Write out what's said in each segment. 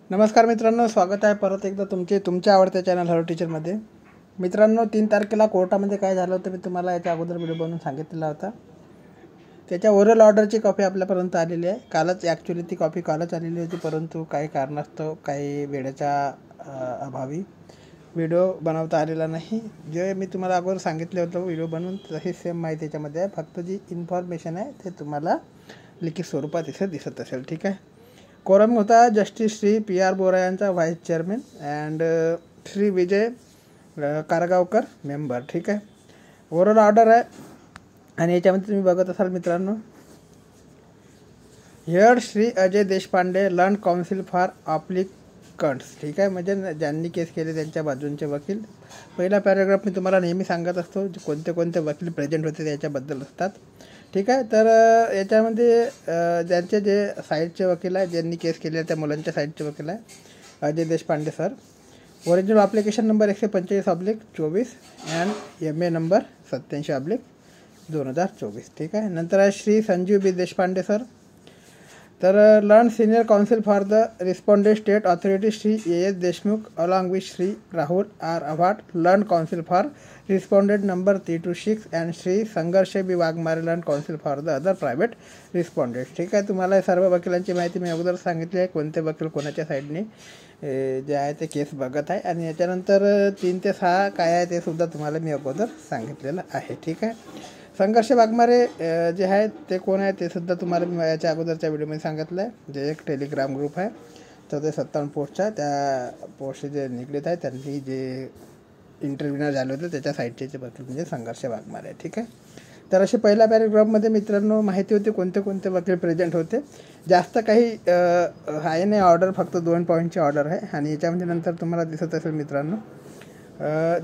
नमस्कार मित्रांनो, स्वागत आहे परत एकदा तुमच्या आवडत्या चॅनल हॅलो टीचरमध्ये। मित्रांनो, 3 तारखेला कोर्टामध्ये काय झालं होतं मी तुम्हाला याच्या अगोदर व्हिडिओ बनवून सांगितलेला होता। त्याच्या ओरल ऑर्डरची कॉपी आपल्यापर्यंत आलेली आहे। कालच ॲक्च्युअली ती कॉपी कालच आलेली होती, परंतु काही कारणास्तव काही वेळेच्या अभावी व्हिडिओ बनवता आलेला नाही। जे मी तुम्हाला अगोदर सांगितलं होतं व्हिडिओ बनवून तशी सेम माहिती त्याच्यामध्ये आहे, फक्त जी इन्फॉर्मेशन आहे ते तुम्हाला लिखित स्वरूपात इथे दिसत असेल। ठीक आहे। कोरम होता जस्टिस श्री पी.आर. बोरा यांचा vice chairman and Shri Vijay Kargaonkar member. ठीक आहे। ओरल ऑर्डर आहे आणि याच्यामध्ये तुम्ही बघत असाल मित्रांनो, here Shri Ajay Deshpande learned counsel for applicants. ठीक आहे, म्हणजे ज्यांनी केस केले त्यांच्या बाजूंचे वकील। पहिला पॅराग्राफ मी तुम्हाला नेहमी सांगत असतो कोणते कोणते वकील प्रेझेंट होते त्याच्याबद्दल असतात। ठीक आहे। तर याच्यामध्ये ज्यांचे जे साईडचे वकील आहे, ज्यांनी केस केले त्या मुलांच्या साईडचे वकील आहे Ajay Deshpande sir. Original application number 145/24 and MA number 87/2024। ठीक आहे। नंतर आहे श्री संजीव बी देशपांडे सर। तर learned senior counsel for the respondent state authority Shri A.S. Deshmukh along with Shri Rahul R. Abhat learned counsel for respondent number 326 and Shri Sangharsh B Waghmare learned counsel for the other private respondent. ठीक आहे। तुम्हाला सर्व वकिलांची माहिती मी अगोदर सांगितली आहे, कोणते वकील कोणाच्या साईडने जे आहे ते केस बघत आहे, आणि याच्यानंतर 3 ते 6 काय आहे ते सुद्धा तुम्हाला मी अगोदर सांगितलेलं आहे। ठीक आहे। संघर्ष वाघमारे जे आहेत ते कोण आहे ते सुद्धा तुम्हाला मी याच्या अगोदरच्या व्हिडिओमध्ये सांगितलं आहे। जे एक टेलिग्राम ग्रुप आहे 457 पोस्टचा, त्या पोस्ट जे निगडीत आहे त्यांनी जे इंटरव्ह्यूनर झाले होते त्याच्या साईडचे जे वकील म्हणजे संघर्ष वाघमारे। ठीक आहे। तर असे पहिल्या पॅरेग्राफमध्ये मित्रांनो माहिती होती कोणते कोणते वकील प्रेझेंट होते। जास्त काही आहे नाही ऑर्डर, फक्त 2 पॉईंटची ऑर्डर आहे। आणि याच्यामध्ये नंतर तुम्हाला दिसत असेल मित्रांनो,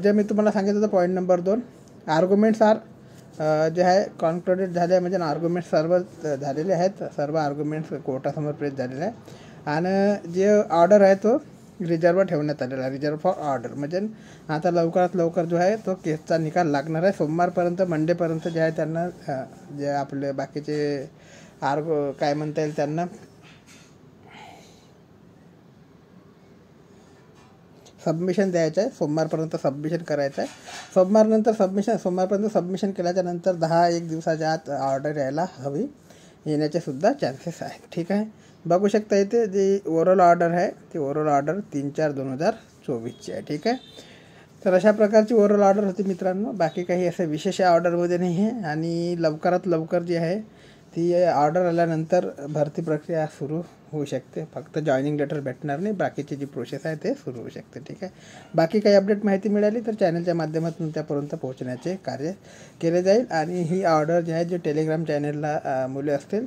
जे मी तुम्हाला सांगितलं होतं point number 2 arguments R J आहे कॉन्क्लुडेड झाले, म्हणजे आर्ग्युमेंट्स सर्व झालेले आहेत, सर्व आर्ग्युमेंट्स कोर्टासमोर प्रेस झालेले आहे। आणि जे ऑर्डर आहे तो रिझर्व ठेवण्यात आलेला आहे, रिझर्व फॉर ऑर्डर। म्हणजे आता लवकरात लवकर जो आहे तो केसचा निकाल लागणार आहे सोमवारपर्यंत, मंडेपर्यंत जे आहे त्यांना जे आपले बाकीचे काय म्हणता येईल त्यांना सबमिशन द्यायचं आहे, सोमवारपर्यंत सबमिशन करायचं आहे। सोमवारपर्यंत सबमिशन केल्याच्या नंतर 10-1 दिवसाच्या आत ऑर्डर येण्याचे सुद्धा चान्सेस आहेत। ठीक आहे। बघू शकता इथे जी ओरल ऑर्डर आहे ती ओरल ऑर्डर 3/4/2024ची आहे। ठीक आहे। तर अशा प्रकारची ओरल ऑर्डर होती मित्रांनो, बाकी काही असं विशेष ऑर्डरमध्ये नाही आहे। आणि लवकरात लवकर जी आहे ती ऑर्डर आल्यानंतर भरती प्रक्रिया सुरू होऊ शकते, फक्त जॉईनिंग लेटर भेटणार नाही, बाकीची जी प्रोसेस आहे ते सुरू होऊ शकते। ठीक आहे। बाकी काही अपडेट माहिती मिळाली तर चॅनलच्या माध्यमातून त्यापर्यंत पोहोचण्याचे कार्य केले जाईल। आणि ही ऑर्डर जी आहे जे टेलिग्राम चॅनलला मुले असतील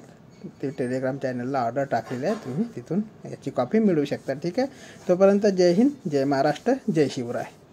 ते टेलिग्राम चॅनलला ऑर्डर टाकलेली आहे, तुम्ही तिथून याची कॉपी मिळवू शकता। ठीक आहे। तोपर्यंत जय हिंद, जय महाराष्ट्र, जय शिवराय।